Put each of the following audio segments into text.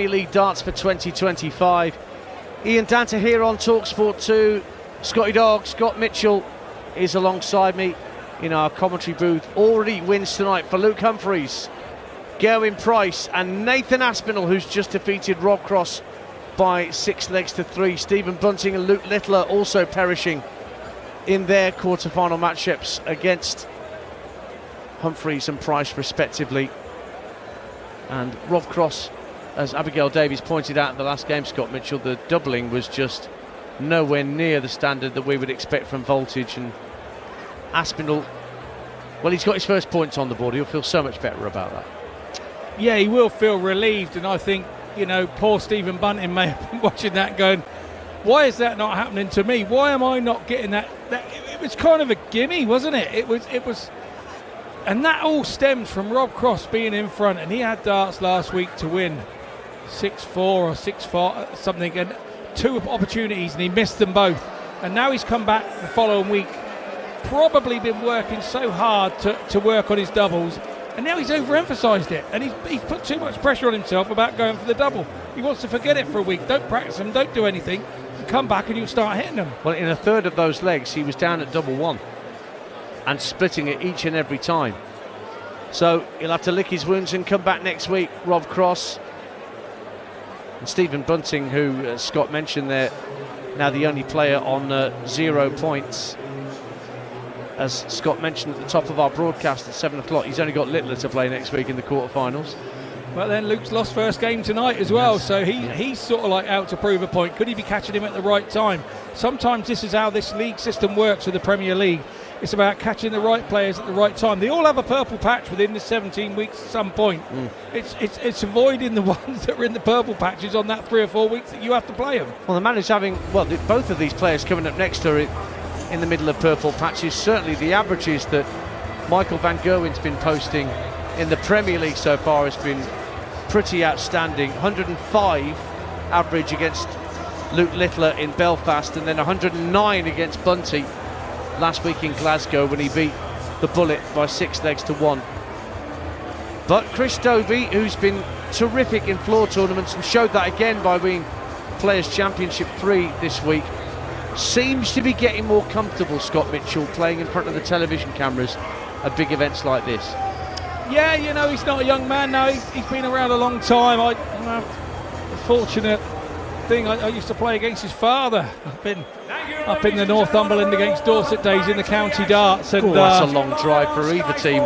Premier League Darts for 2025. Ian Danter here on talkSPORT 2. Scotty Dog, Scott Mitchell is alongside me in our commentary booth. Already wins tonight for Luke Humphries, Gerwyn Price and Nathan Aspinall, who's just defeated Rob Cross by 6 legs to 3. Stephen Bunting and Luke Littler also perishing in their quarter-final matchups against Humphries and Price respectively. And Rob Cross, as Abigail Davies pointed out in the last game, Scott Mitchell, the doubling was just nowhere near the standard that we would expect from Voltage. And Aspinall, well, he's got his first points on the board. He'll feel so much better about that. Yeah, he will feel relieved, and I think, you know, poor Stephen Bunting may have been watching that going, why is that not happening to me? Why am I not getting that? It was kind of a gimme, wasn't it? It was, and that all stems from Rob Cross being in front, and he had darts last week to win 6-4 or 6-4 something, and 2 opportunities, and he missed them both. And now he's come back the following week, probably been working so hard to work on his doubles, and now he's overemphasised it, and he's put too much pressure on himself about going for the double. He wants to forget it for a week, don't practice them, don't do anything, and come back and you'll start hitting them. Well, in a third of those legs he was down at double one and splitting it each and every time. So he'll have to lick his wounds and come back next week, Rob Cross. And Stephen Bunting, who Scott mentioned there, now the only player on 0 points. As Scott mentioned at the top of our broadcast at 7 o'clock, he's only got Littler to play next week in the quarterfinals. But then Luke's lost first game tonight as well, so he's sort of like out to prove a point. Could he be catching him at the right time? Sometimes this is how this league system works with the Premier League. It's about catching the right players at the right time. They all have a purple patch within the 17 weeks at some point. It's avoiding the ones that are in the purple patches on that 3 or 4 weeks that you have to play them. Well, the man who's having, well, both of these players coming up next are in the middle of purple patches. Certainly the averages that Michael van Gerwen's been posting in the Premier League so far has been pretty outstanding. 105 average against Luke Littler in Belfast, and then 109 against Bunty last week in Glasgow when he beat the Bullet by 6 legs to 1. But Chris Dobey, who's been terrific in floor tournaments and showed that again by winning Players Championship 3 this week, seems to be getting more comfortable, Scott Mitchell, playing in front of the television cameras at big events like this. Yeah, you know, he's not a young man now. He's been around a long time. The fortunate thing, I used to play against his father up in the Northumberland against Dorset days in the county darts. And that's a long drive for either team.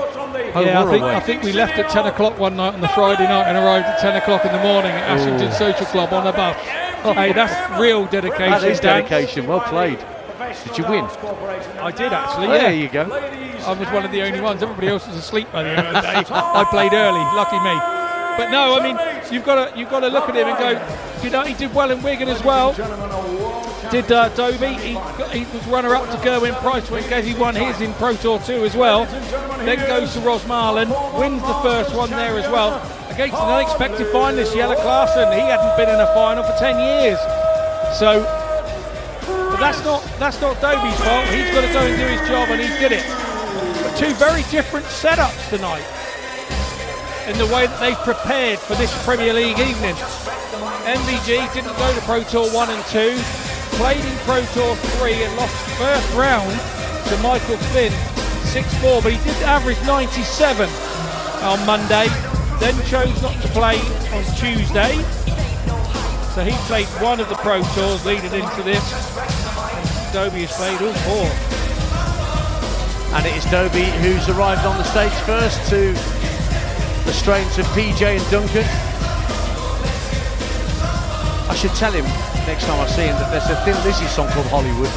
Yeah, I think we left at 10 o'clock one night on the Friday night and arrived at 10 o'clock in the morning at Ashington Social Club on the bus. Hey, that's real dedication. That is dedication. Well played. Did you win? I did actually. Oh, yeah. There you go. I was one of the only ones. Everybody else was asleep by the end of the day. I played early. Lucky me. But no, I mean, you've got to look at him and go, you know, he did well in Wigan as well. Did Dobey? He was runner-up to Gerwyn Price when he won his in Pro Tour 2 as well. Then goes to Rosmarlin, wins the first one there as well against an unexpected finalist, Jelle Klaassen. He hadn't been in a final for 10 years. So, but that's not Dobey's fault. He's got to go and do his job, and he did it. But 2 very different setups tonight in the way that they've prepared for this Premier League evening. MVG didn't go to Pro Tour 1 and 2, played in Pro Tour 3 and lost first round to Michael Flynn 6-4, but he did average 97 on Monday, then chose not to play on Tuesday. So he played one of the Pro Tours leading into this. Dobey has played all 4. And it is Dobey who's arrived on the stage first to the strains of PJ and Duncan. I should tell him next time I see him that there's a Thin Lizzy song called Hollywood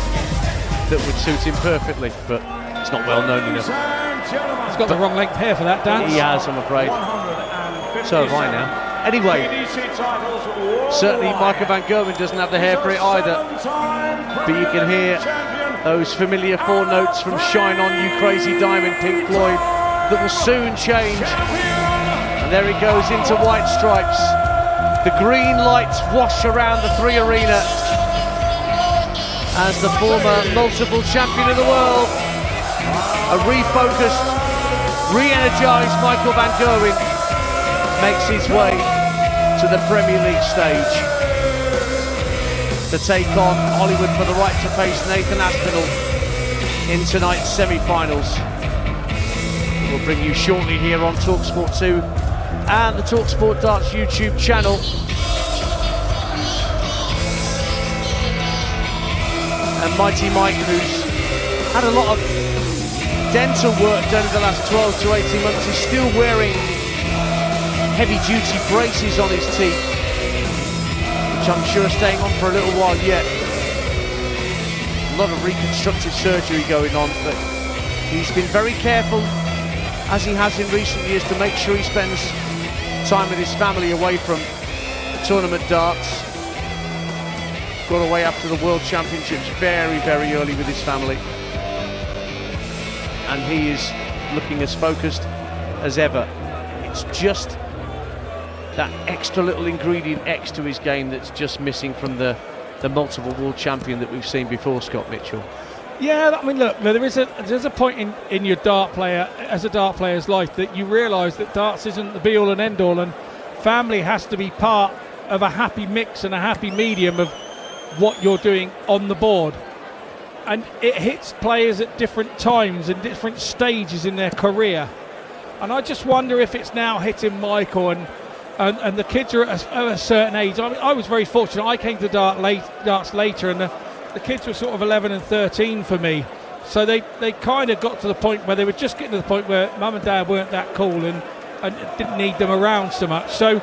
that would suit him perfectly, but it's not well known enough. He's got the wrong length hair for that dance. He has, I'm afraid. So have I now. Anyway, certainly Michael van Gerwen doesn't have the hair for it either, but you can hear those familiar 4 notes from Shine On You Crazy Diamond, Pink Floyd, that will soon change. And there he goes into white stripes. The green lights wash around the 3 arena as the former multiple champion of the world, a refocused, re-energised Michael van Gerwen makes his way to the Premier League stage to take on Hollywood for the right to face Nathan Aspinall in tonight's semi-finals. We'll bring you shortly here on talkSPORT 2 and the talkSPORT Darts YouTube channel. And Mighty Mike, who's had a lot of dental work done in the last 12 to 18 months, is still wearing heavy-duty braces on his teeth, which I'm sure are staying on for a little while yet. A lot of reconstructive surgery going on, but he's been very careful, as he has in recent years, to make sure he spends time with his family away from tournament darts. Got away after the World Championships very, very early with his family. And he is looking as focused as ever. It's just that extra little ingredient X to his game that's just missing from the multiple world champion that we've seen before, Scott Mitchell. Yeah, I mean, look, there's a point in your dart player, as a dart player's life, that you realise that darts isn't the be-all and end-all, and family has to be part of a happy mix and a happy medium of what you're doing on the board. And it hits players at different times and different stages in their career. And I just wonder if it's now hitting Michael and the kids are at a certain age. I mean, I was very fortunate. I came to darts later, and the kids were sort of 11 and 13 for me. So they kind of got to the point where they were just getting to the point where mum and dad weren't that cool and didn't need them around so much. So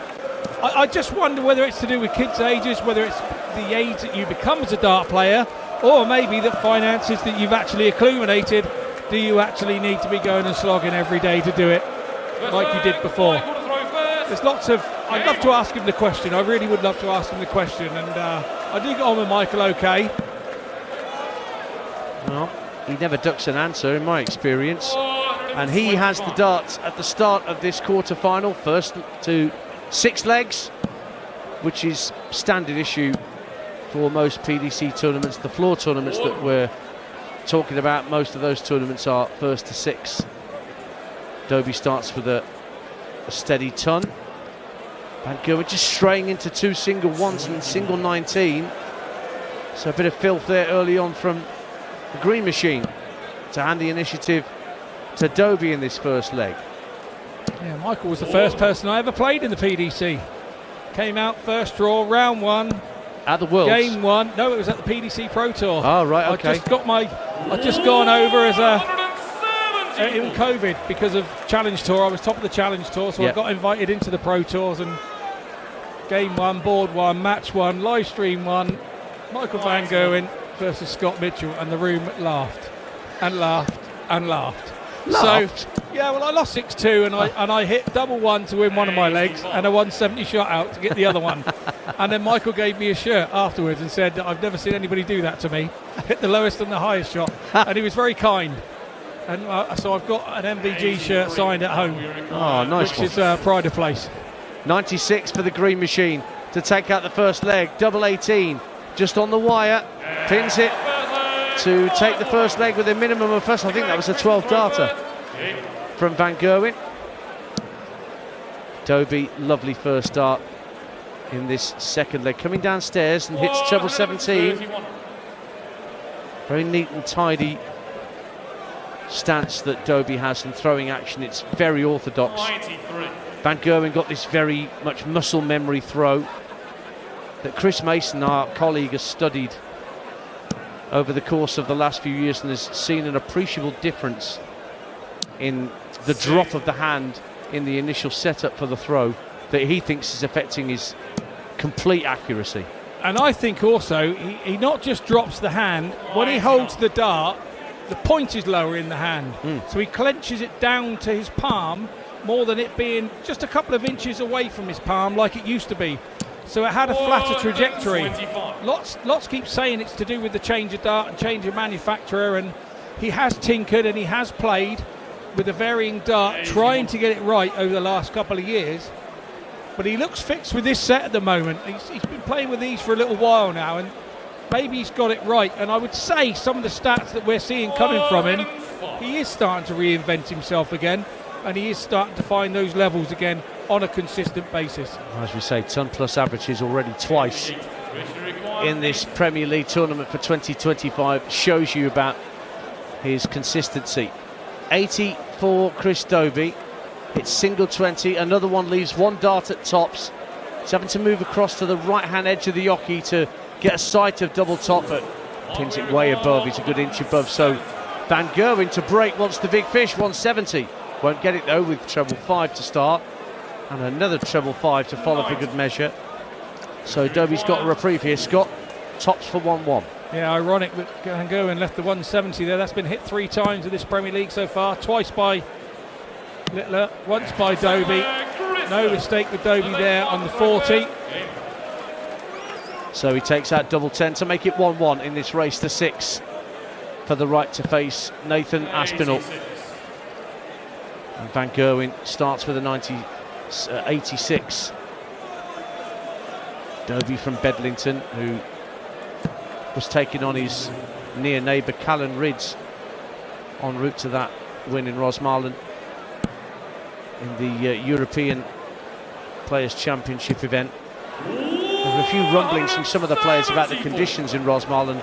I just wonder whether it's to do with kids' ages, whether it's the age that you become as a dart player, or maybe the finances that you've actually accumulated. Do you actually need to be going and slogging every day to do it like you did before? There's lots of... I'd love to ask him the question. I really would love to ask him the question. And I do get on with Michael okay. Well, he never ducks an answer in my experience. And he has the darts at the start of this quarter-final. First to 6 legs, which is standard issue for most PDC tournaments. The floor tournaments that we're talking about, most of those tournaments are first to 6. Dobey starts with a steady ton. Van Gerwen just straying into 2 single ones and single 19. So a bit of filth there early on from the green machine to hand the initiative to Dobey in this first leg. Yeah, Michael was the first person I ever played in the PDC. Came out first draw, round 1. At the Worlds? Game 1. No, it was at the PDC Pro Tour. Oh, right, okay. I'd just gone over as in COVID because of Challenge Tour. I was top of the Challenge Tour, so I got invited into the Pro Tours, and Game 1, Board 1, Match 1, Live Stream 1, Michael Van Gerwen versus Scott Mitchell, and the room laughed and laughed and laughed. Laughed? So, yeah, well, I lost 6-2, and I hit double 1 to win one of my legs, and a 170 shot out to get the other one. And then Michael gave me a shirt afterwards and said, I've never seen anybody do that to me. Hit the lowest and the highest shot. And he was very kind. And so I've got an MVG shirt signed at home. Oh, nice. Which is pride of place. 96 for the green machine to take out the first leg. Double 18, just on the wire. Pins it to take the first leg with a minimum of first. I think that was a 12 darter from Van Gerwen. Dobey, lovely first start in this second leg. Coming downstairs and hits treble 17. Very neat and tidy stance that Dobey has in throwing action. It's very orthodox. Van Gerwen got this very much muscle memory throw that Chris Mason, our colleague, has studied over the course of the last few years and has seen an appreciable difference in the drop of the hand in the initial setup for the throw that he thinks is affecting his complete accuracy. And I think also he not just drops the hand, when he holds the dart, the point is lower in the hand. So he clenches it down to his palm more than it being just a couple of inches away from his palm like it used to be. So it had a flatter trajectory. Lots keep saying it's to do with the change of dart and change of manufacturer, and he has tinkered and he has played with a varying dart, trying to get it right over the last couple of years. But he looks fixed with this set at the moment. He's been playing with these for a little while now, and maybe he's got it right. And I would say some of the stats that we're seeing coming from him, he is starting to reinvent himself again. and he is starting to find those levels again on a consistent basis. As we say, ton plus averages already twice in this Premier League tournament for 2025 shows you about his consistency. 80 for Chris Dobey. It's single 20. Another one leaves one dart at tops. He's having to move across to the right-hand edge of the yockey to get a sight of double top, but pins it way above. He's a good inch above. So Van Gerwen to break wants the big fish, 170. Won't get it though with treble 5 to start. And another treble 5 to follow for good measure. So Dobey's got a reprieve here. Scott, tops for 1-1. Yeah, ironic that Van Gerwen left the 170 there. That's been hit 3 times in this Premier League so far. Twice by Littler, once by Dobey. No mistake with Dobey there on the 40. So he takes out double 10 to make it 1-1 in this race to 6 for the right to face Nathan Aspinall. And Van Gerwen starts with a 86. Dobey from Bedlington, who was taking on his near neighbour Callan Ridds en route to that win in Rosmalen in the European Players' Championship event. There were a few rumblings from some of the players about the conditions in Rosmalen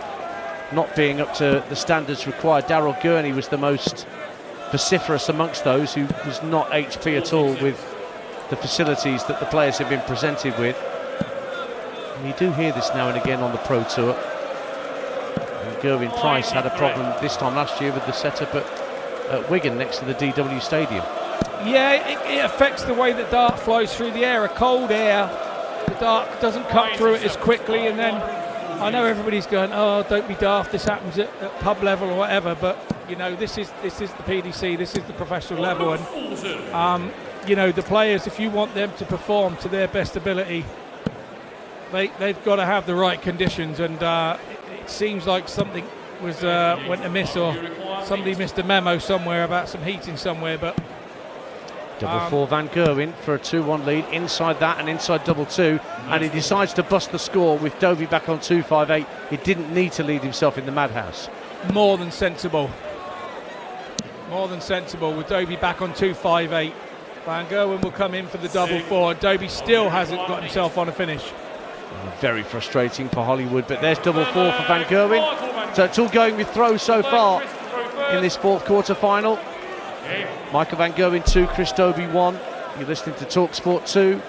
not being up to the standards required. Daryl Gurney was the most vociferous amongst those, who was not HP at all with the facilities that the players have been presented with. And you do hear this now and again on the Pro Tour. And Gerwyn Price had a problem this time last year with the setup at Wigan next to the DW Stadium. Yeah, it affects the way that dart flows through the air. A cold air, the dart doesn't cut through it as quickly, and then I know everybody's going, oh, don't be daft, this happens at pub level or whatever, but you know, this is the PDC, this is the professional level, and you know, the players, if you want them to perform to their best ability, they've got to have the right conditions, and it seems like something was went amiss, or somebody missed a memo somewhere about some heating somewhere. But double 4 Van Gerwen for a 2-1 lead, inside that and inside double 2, and he decides to bust the score with Dobey back on 258. He didn't need to lead himself in the madhouse. More than sensible with Dobey back on 258. Van Gerwen will come in for the double 4. Dobey still hasn't got himself on a finish. Very frustrating for Hollywood, but there's double 4 for Van Gerwen. So it's all going with throws so far in this fourth quarter final. Michael Van Gerwen 2, Chris Dobey 1. You're listening to talkSPORT 2.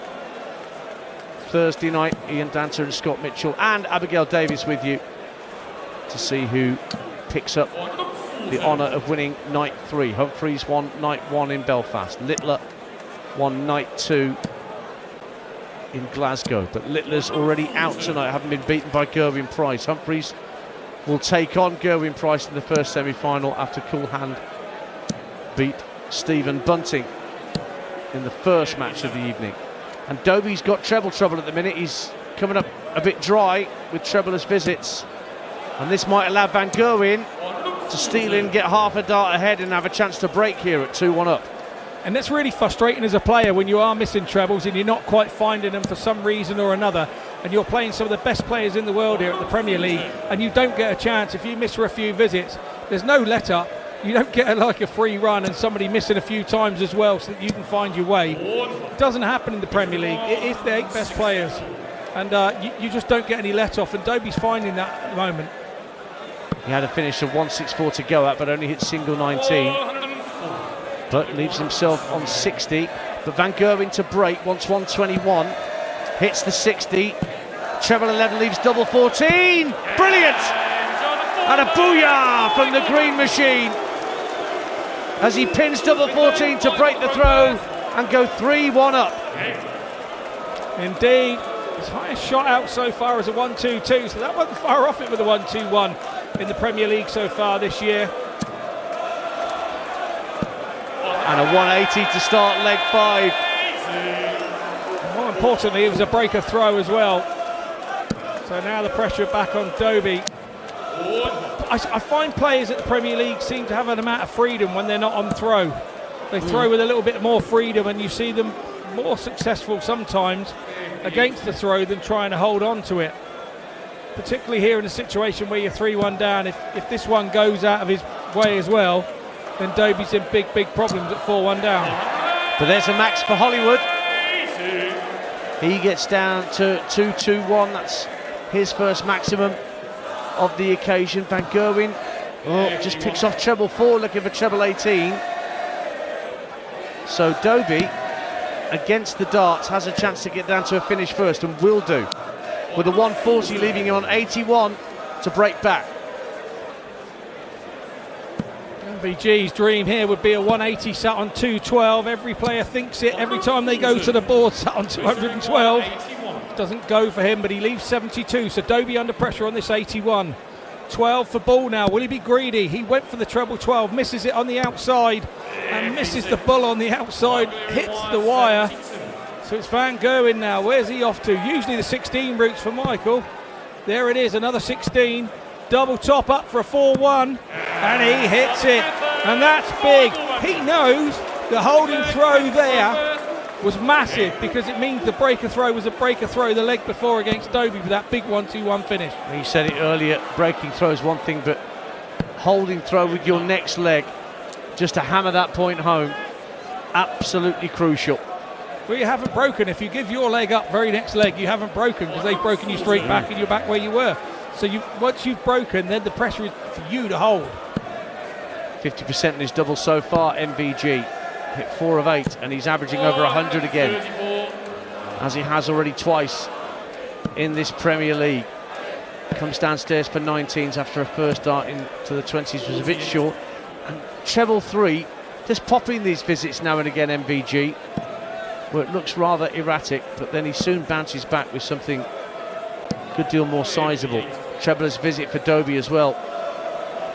Thursday night, Ian Danter and Scott Mitchell and Abigail Davies with you to see who picks up the honour of winning night 3. Humphries won night 1 in Belfast. Littler won night 2 in Glasgow, but Littler's already out tonight, having been beaten by Gerwyn Price. Humphries will take on Gerwyn Price in the first semi-final after Cool Hand beat Stephen Bunting in the first match of the evening. And Dobey's got treble trouble at the minute. He's coming up a bit dry with trebleless visits, and this might allow Van Gerwen to steal in, get half a dart ahead and have a chance to break here at 2-1 up. And that's really frustrating as a player when you are missing trebles and you're not quite finding them for some reason or another, and you're playing some of the best players in the world here at the Premier League, and you don't get a chance. If you miss for a few visits, there's no let-up. You don't get like a free run and somebody missing a few times as well so that you can find your way. It doesn't happen in the Premier League. It is the 8 best players, and you just don't get any let-off, and Dobey's finding that at the moment. He had a finish of 164 to go at, but only hit single 19. But leaves himself on 60. But Van Gerwen to break, wants 121. Hits the 60. Treble 11 leaves double 14. Brilliant! And a booyah from the green machine as he pins double 14 to break the throw and go 3-1 up. Indeed. His highest shot out so far is a 1-2-2, so that wasn't far off it with a 1-2-1 in the Premier League so far this year. And a 180 to start leg 5. And more importantly, it was a breaker throw as well. So now the pressure back on Dobey. I find players at the Premier League seem to have an amount of freedom when they're not on throw. They throw with a little bit more freedom, and you see them more successful sometimes against the throw than trying to hold on to it. Particularly here in a situation where you're 3-1 down, if this one goes out of his way as well, then Dobey's in big problems at 4-1 down. But there's a max for Hollywood. He gets down to 2-2-1. That's his first maximum of the occasion. Van Gerwen just picks off treble 4, looking for treble 18. So Dobey, against the darts, has a chance to get down to a finish first, and will do, with a 140 leaving him on 81 to break back. MVG's dream here would be a 180 sat on 212. Every player thinks it every time they go to the board, sat on 212. Doesn't go for him, but he leaves 72. So Dobey under pressure on this 81. 12 for ball now. Will he be greedy? He went for the treble 12, misses it on the outside, and misses the ball on the outside, hits the wire. So it's Van Gerwen now. Where's he off to? Usually the 16 routes for Michael. There it is, another 16. Double top up for a 4-1, and he hits it, and that's big. He knows the holding throw there was massive, because it means the breaker throw was a breaker throw the leg before against Dobey with that big 1-2-1 finish. You said it earlier, breaking throw is one thing, but holding throw with your next leg, just to hammer that point home, absolutely crucial. Well, you haven't broken. If you give your leg up, very next leg, you haven't broken, because they've broken you straight back and you're back where you were. So once you've broken, then the pressure is for you to hold. 50% in his double so far. MVG hit 4 of 8, and he's averaging over 100 again, as he has already twice in this Premier League. Comes downstairs for 19s after a first dart into the 20s was a bit short. And treble 3, just popping these visits now and again, MVG, where it looks rather erratic, but then he soon bounces back with something a good deal more sizable. Trebler's visit for Dobey as well.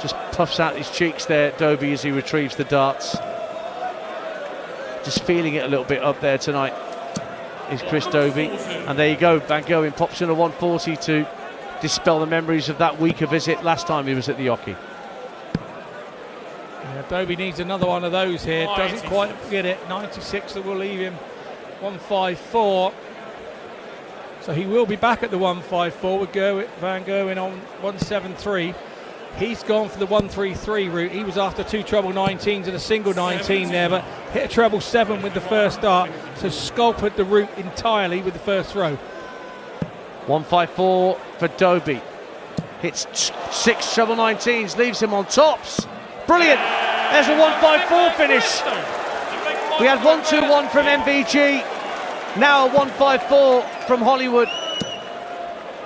Just puffs out his cheeks there, Dobey, as he retrieves the darts. Just feeling it a little bit up there tonight is Chris Dobey. And there you go, Van Gerwen pops in a 140 to dispel the memories of that weaker visit last time he was at the Yockey. Yeah, Dobey needs another one of those here. Doesn't quite get it. 96 that will leave him 154. So he will be back at the 154 with Van Gerwen on 173. He's gone for the 133 route. He was after 2 treble 19s and a single 19 there, but hit a treble 7 with the first dart, so sculpted the route entirely with the first throw. 154 for Dobey. Hits 6 treble 19s, leaves him on tops. Brilliant. There's a 154 finish. We had 1-2-1 from MVG. Now a 154 from Hollywood.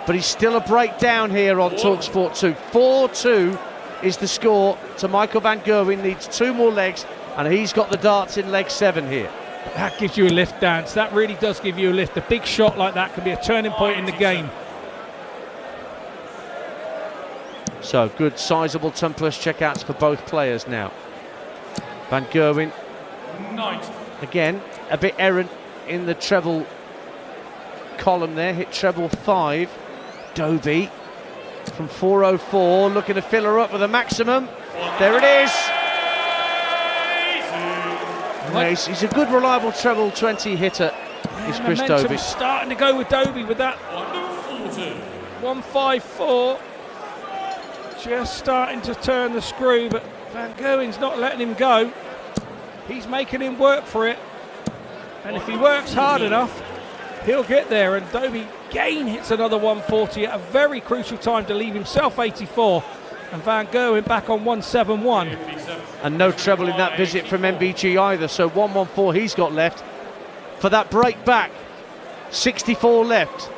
But he's still a breakdown here on talkSPORT 2. 4-2 is the score to Michael Van Gerwen. Needs 2 more legs, and he's got the darts in leg 7 here. That gives you a lift, Dance. That really does give you a lift. A big shot like that can be a turning point in the game. So good, sizable +10 checkouts for both players now. Van Gerwen, again, a bit errant in the treble column there. Hit treble 5. Dobey from 404, looking to fill her up with a maximum. There it is. Nice. He's a good, reliable treble 20 hitter. Is Chris Dobey. Starting to go with Dobey with that 154. Just starting to turn the screw, but Van Gerwen's not letting him go. He's making him work for it. And if he works hard enough, he'll get there. And Dobey again hits another 140 at a very crucial time to leave himself 84. And Van Gerwen back on 171. And no treble in that visit from MVG either. So 114 he's got left for that break back. 64 left.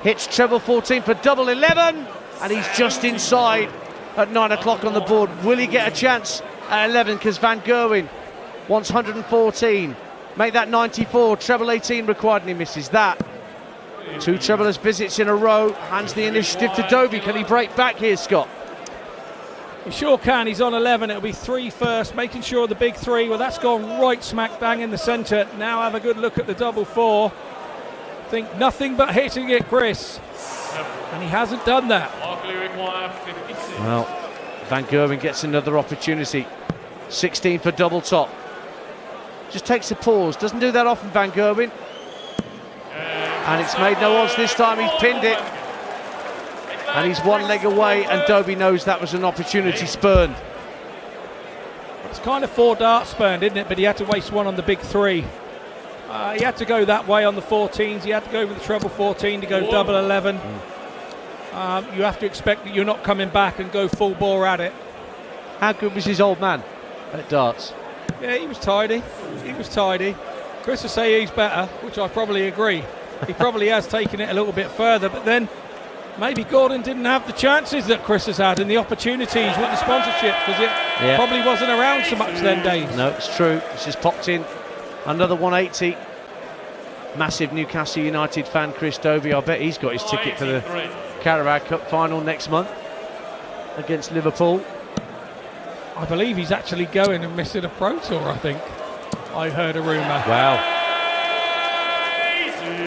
Hits treble 14 for double 11. And he's just inside at 9 o'clock on the board. Will he get a chance at 11? Because Van Gerwen wants 114. Make that 94. Treble 18 required, and he misses that. 2 treblers visits in a row. Hands the initiative to Dobey. Can he break back here, Scott? He sure can. He's on 11. It'll be 3 first, making sure the big 3. Well, that's gone right smack bang in the centre. Now have a good look at the double 4. Think nothing but hitting it, Chris. And he hasn't done that. Well, Van Gerwen gets another opportunity. 16 for double top. Just takes a pause. Doesn't do that often, Van Gerwen. And it's made no odds this time. He's pinned it. And he's 1 leg away, and Dobey knows that was an opportunity spurned. It's kind of 4 darts spurned, isn't it? But he had to waste one on the big 3. He had to go that way on the 14s. He had to go with the treble 14 to go double 11. You have to expect that you're not coming back and go full bore at it. How good was his old man at darts? Yeah, he was tidy. He was tidy. Chris will say he's better, which I probably agree. He probably has taken it a little bit further, but then maybe Gordon didn't have the chances that Chris has had and the opportunities with the sponsorship, because it probably wasn't around so much then days. No, it's true. It's just popped in another 180. Massive Newcastle United fan, Chris Dobey. I bet he's got his ticket for the Carabao Cup final next month against Liverpool. I believe he's actually going and missing a Pro Tour, I think. I heard a rumour. Wow.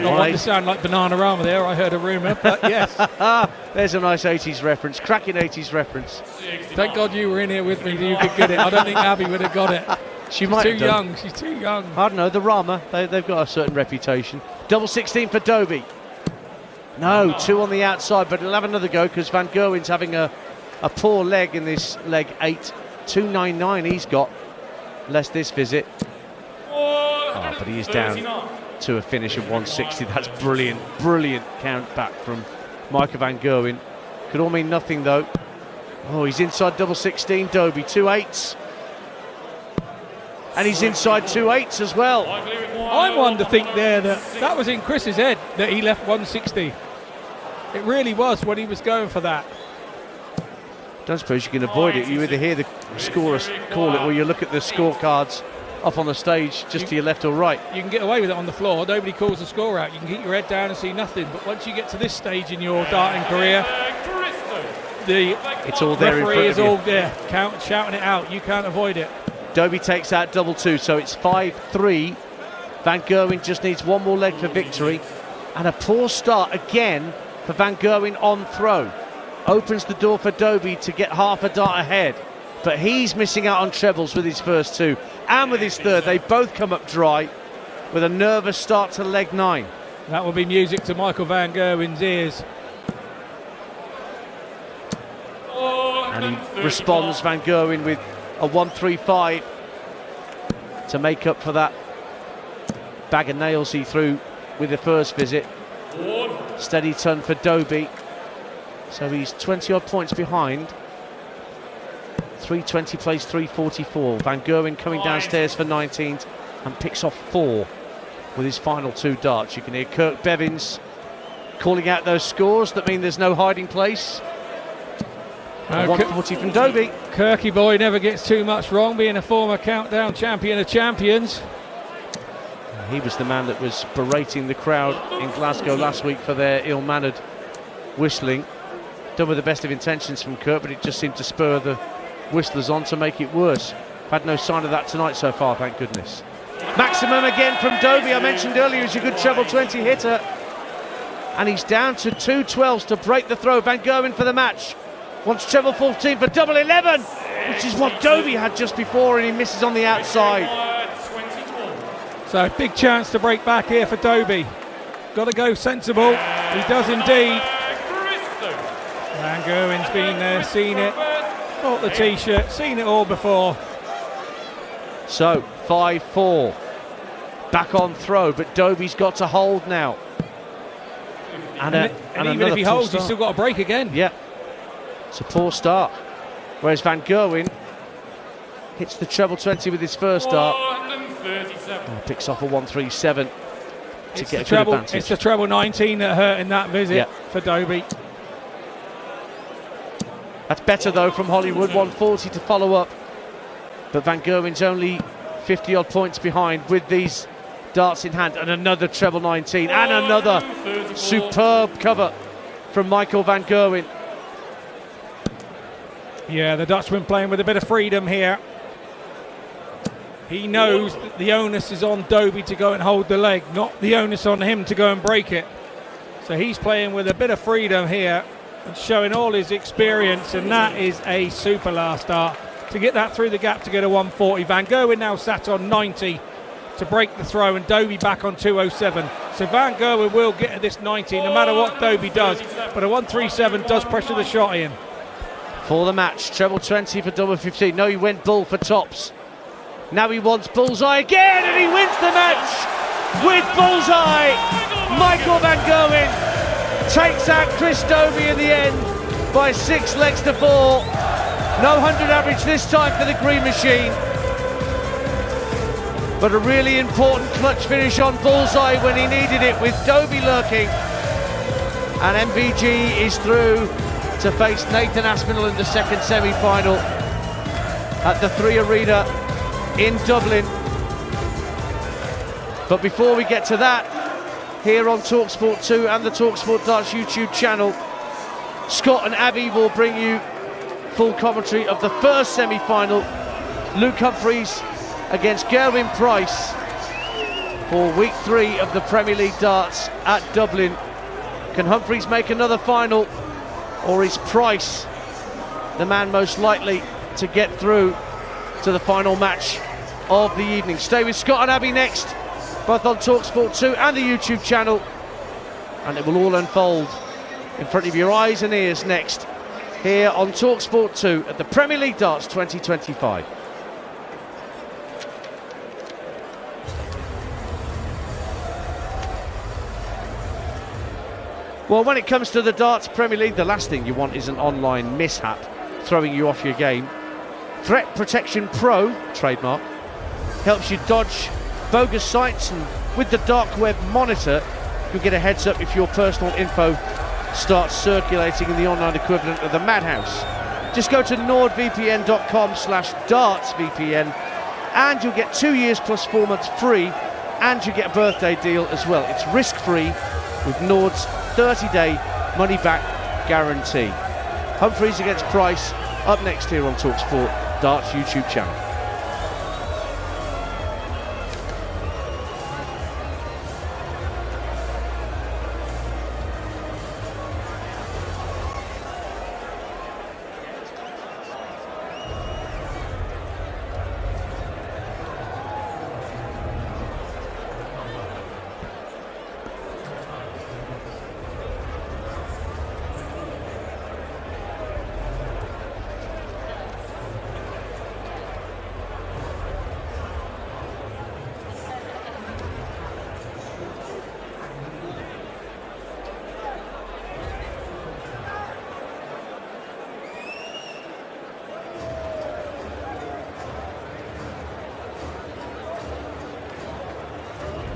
Not want to sound like Bananarama there, I heard a rumour, but yes. There's a nice 80s reference, cracking 80s reference. Thank God you were in here with me so you could get it. I don't think Abby would have got it. She's too young. She's too young. I don't know, the Rama, they've got a certain reputation. Double 16 for Dobey. No, 2 on the outside, but he'll have another go because Van Gerwen's having a poor leg in this leg 8. 299 he's got, less this visit. Oh, but he is down to a finish of 160. That's brilliant, brilliant count back from Michael Van Gerwen. Could all mean nothing though. Oh, he's inside double 16, Dobey, 2 8s. And he's inside 2 8s as well. I'm one to think there that was in Chris's head that he left 160. It really was when he was going for that. Don't suppose you can avoid it. You either hear the scorer call it or you look at the scorecards up on the stage just to your left or right. You can get away with it on the floor. Nobody calls the score out. You can keep your head down and see nothing. But once you get to this stage in your darting career, it's all there. Referee is all there, shouting it out. You can't avoid it. Dobey takes out double 2, so it's 5-3. Van Gerwen just needs one more leg for victory. And a poor start again for Van Gerwen on throw. Opens the door for Dobey to get half a dart ahead. But he's missing out on trebles with his first 2. And with his third, they both come up dry with a nervous start to leg 9. That will be music to Michael Van Gerwen's ears. And he responds, Van Gerwen, with a 135 to make up for that bag of nails he threw with the first visit. Steady turn for Dobey. So he's 20 odd points behind. 320 plays 344. Van Gerwen coming downstairs for 19th and picks off 4 with his final 2 darts. You can hear Kirk Bevins calling out those scores that mean there's no hiding place. 140 from Dobey. Kirky boy never gets too much wrong, being a former Countdown champion of champions. He was the man that was berating the crowd in Glasgow last week for their ill-mannered whistling. Done with the best of intentions from Kirk, but it just seemed to spur the whistlers on to make it worse. Had no sign of that tonight so far, thank goodness. Maximum again from Dobey. I mentioned earlier he's a good treble 20 hitter. And he's down to 2 12s to break the throw. Van Gerwen for the match. Wants treble 14 for double 11, which is what Dobey had just before, and he misses on the outside. So big chance to break back here for Dobey. Got to go sensible. He does indeed. Van Gerwen's been there, seen it, bought the t-shirt, seen it all before. So 5-4, back on throw, but Dobey's got to hold now. And even if he holds, he's still got to break again. Yeah, it's a poor start. Whereas Van Gerwen hits the treble 20 with his first dart. Picks off a 137 to get a good advantage. It's the treble 19 that hurt in that visit for Dobey. That's better though from Hollywood, 140 to follow up. But Van Gerwen's only 50 odd points behind with these darts in hand. And another treble 19 and another superb cover from Michael Van Gerwen. Yeah, the Dutchman playing with a bit of freedom here. He knows that the onus is on Dobey to go and hold the leg, not the onus on him to go and break it. So he's playing with a bit of freedom here and showing all his experience, and that is a super last dart. To get that through the gap to get a 140. Van Gerwen now sat on 90 to break the throw, and Dobey back on 207. So Van Gerwen will get this 90 no matter what Dobey does, but a 137 does pressure the shot in. for the match. Treble 20 for double 15. No, he went bull for tops. Now he wants bullseye again, and he wins the match with bullseye. Michael van Gerwen takes out Chris Dobey in the end by 6 legs to 4. No 100 average this time for the Green Machine, but a really important clutch finish on bullseye when he needed it, with Dobey lurking. And MVG is through to face Nathan Aspinall in the second semi-final at the 3 Arena in Dublin. But before we get to that, here on talkSPORT 2 and the talkSPORT Darts YouTube channel, Scott and Abby will bring you full commentary of the first semi-final, Luke Humphries against Gerwyn Price, for week 3 of the Premier League Darts at Dublin. Can Humphries make another final, or is Price the man most likely to get through to the final match of the evening? Stay with Scott and Abby next, both on talkSPORT 2 and the YouTube channel, and it will all unfold in front of your eyes and ears next, here on talkSPORT 2 at the Premier League Darts 2025. Well, when it comes to the Darts Premier League, the last thing you want is an online mishap throwing you off your game. Threat Protection Pro, trademark, helps you dodge bogus sites, and with the dark web monitor, you'll get a heads up if your personal info starts circulating in the online equivalent of the madhouse. Just go to nordvpn.com/dartsvpn and you'll get 2 years plus 4 months free, and you get a birthday deal as well. It's risk-free with Nord's 30-day money-back guarantee. Humphries against Price, up next here on talkSPORT Darts YouTube channel.